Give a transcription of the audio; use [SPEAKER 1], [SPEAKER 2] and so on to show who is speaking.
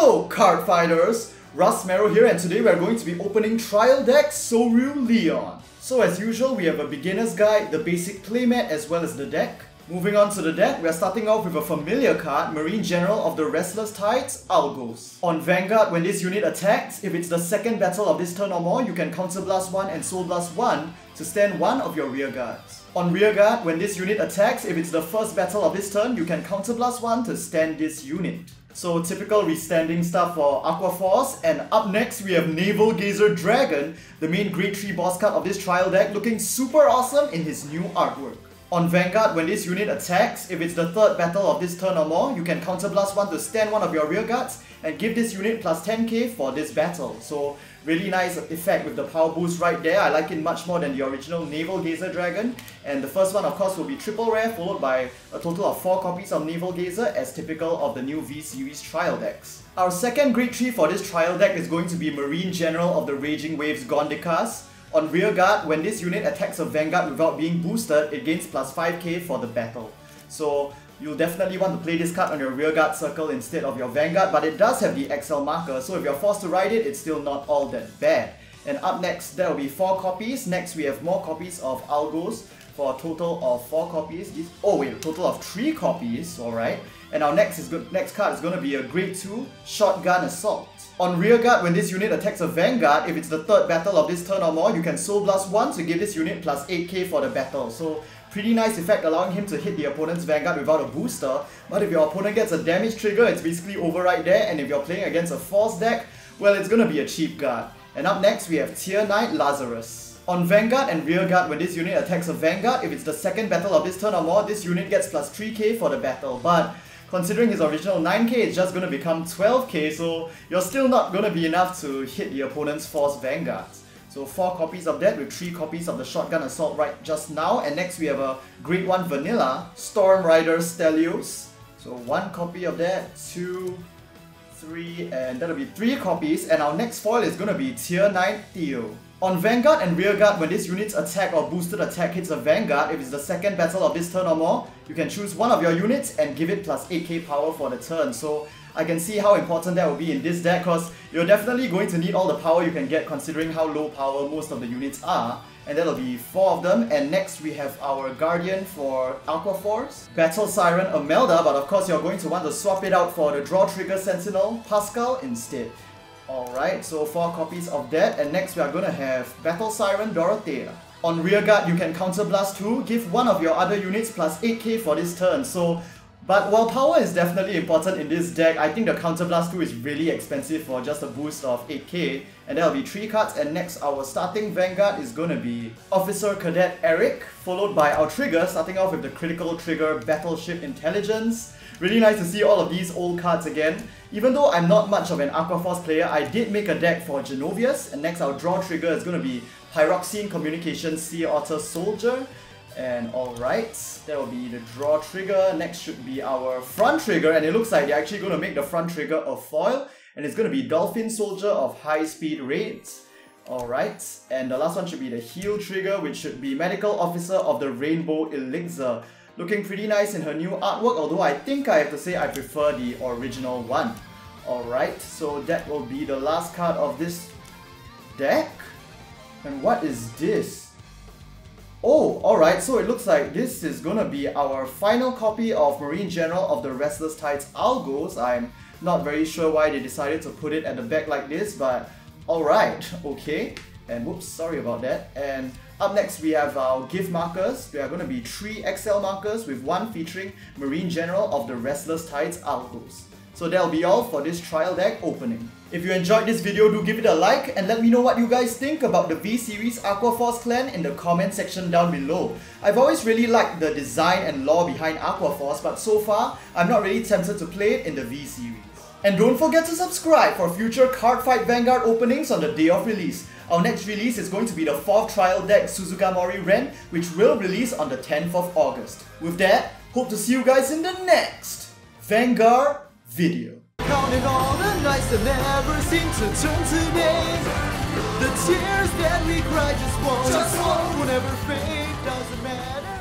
[SPEAKER 1] Hello card fighters! Russ Merrow here, and today we are going to be opening Trial Deck Soryu Leon. So as usual, we have a beginner's guide, the basic playmat as well as the deck. Moving on to the deck, we are starting off with a familiar card, Marine General of the Restless Tides, Algos. On Vanguard, when this unit attacks, if it's the second battle of this turn or more, you can Counterblast 1 and Soul Blast 1 to stand one of your rear guards. On Rearguard, when this unit attacks, if it's the first battle of this turn, you can Counterblast 1 to stand this unit. So typical restanding stuff for Aqua Force, and up next we have Naval Gazer Dragon, the main Grade 3 boss card of this trial deck, looking super awesome in his new artwork. On Vanguard, when this unit attacks, if it's the third battle of this turn or more, you can Counterblast 1 to stand one of your rear guards and give this unit plus 10k for this battle. So really nice effect with the power boost right there. I like it much more than the original Naval Gazer Dragon. And the first one of course will be triple rare, followed by a total of 4 copies of Naval Gazer as typical of the new V-Series trial decks. Our second Grade 3 for this trial deck is going to be Marine General of the Raging Waves Gondikas. On Rearguard, when this unit attacks a Vanguard without being boosted, it gains plus 5k for the battle. So you'll definitely want to play this card on your Rearguard circle instead of your Vanguard, but it does have the XL marker, so if you're forced to ride it, it's still not all that bad. And up next, there will be 4 copies. Next, we have more copies of Algos for a total of 4 copies. A total of 3 copies, alright. And our next card is going to be a Grade 2 Shotgun Assault. On Rearguard, when this unit attacks a Vanguard, if it's the third battle of this turn or more, you can Soul Blast 1 to give this unit plus 8k for the battle. So pretty nice effect, allowing him to hit the opponent's Vanguard without a booster. But if your opponent gets a damage trigger, it's basically over right there. And if you're playing against a Force deck, well, it's gonna be a cheap guard. And up next, we have Tier Knight Lazarus. On Vanguard and Rearguard, when this unit attacks a Vanguard, if it's the second battle of this turn or more, this unit gets plus 3k for the battle. But considering his original 9k, it's just going to become 12k, so you're still not going to be enough to hit the opponent's Force Vanguards. So 4 copies of that with 3 copies of the Shotgun Assault right just now. And next we have a Grade 1 Vanilla, Storm Rider Stelios. So 1 copy of that, 2, 3, and that'll be 3 copies. And our next foil is going to be Tier 9 Theo. On Vanguard and Rearguard, when this unit's attack or boosted attack hits a Vanguard, if it's the second battle of this turn or more, you can choose one of your units and give it plus 8k power for the turn. So I can see how important that will be in this deck, because you're definitely going to need all the power you can get considering how low power most of the units are. And that'll be 4 of them. And next we have our Guardian for Aqua Force, Battle Siren Imelda, but of course you're going to want to swap it out for the Draw Trigger Sentinel Pascal instead. Alright, so 4 copies of that, and next we are going to have Battle Siren Dorothea. On Rearguard, you can Counterblast 2, give one of your other units plus 8k for this turn. But while power is definitely important in this deck, I think the Counterblast 2 is really expensive for just a boost of 8k, and that'll be 3 cards. And next, our starting Vanguard is going to be Officer Cadet Eric, followed by our trigger, starting off with the critical trigger Battleship Intelligence. Really nice to see all of these old cards again. Even though I'm not much of an Aqua Force player, I did make a deck for Genovius, and next our draw trigger is going to be Pyroxene Communications Sea Otter Soldier. And alright, that will be the draw trigger. Next should be our front trigger, and it looks like they're actually going to make the front trigger a foil, and it's going to be Dolphin Soldier of High Speed Raids. Alright, and the last one should be the heal trigger, which should be Medical Officer of the Rainbow Elixir. Looking pretty nice in her new artwork, although I think I have to say I prefer the original one. Alright, so that will be the last card of this deck. And what is this? Oh, alright, so it looks like this is gonna be our final copy of Marine General of the Restless Tides Algos. I'm not very sure why they decided to put it at the back like this, but alright, okay. And whoops, sorry about that. And up next we have our gift markers. There are going to be 3 XL markers with 1 featuring Marine General of the Restless Tides Algos. So that'll be all for this trial deck opening. If you enjoyed this video, do give it a like and let me know what you guys think about the V-Series Aqua Force clan in the comment section down below. I've always really liked the design and lore behind Aqua Force, but so far, I'm not really tempted to play it in the V-Series. And don't forget to subscribe for future Cardfight Vanguard openings on the day of release. Our next release is going to be the 4th trial deck Suzugamori Ren, which will release on the 10th of August. With that, hope to see you guys in the next Vanguard video.
[SPEAKER 2] Counting all the nights that never seem to turn to days. The tears that we cry just won't whenever fate doesn't matter.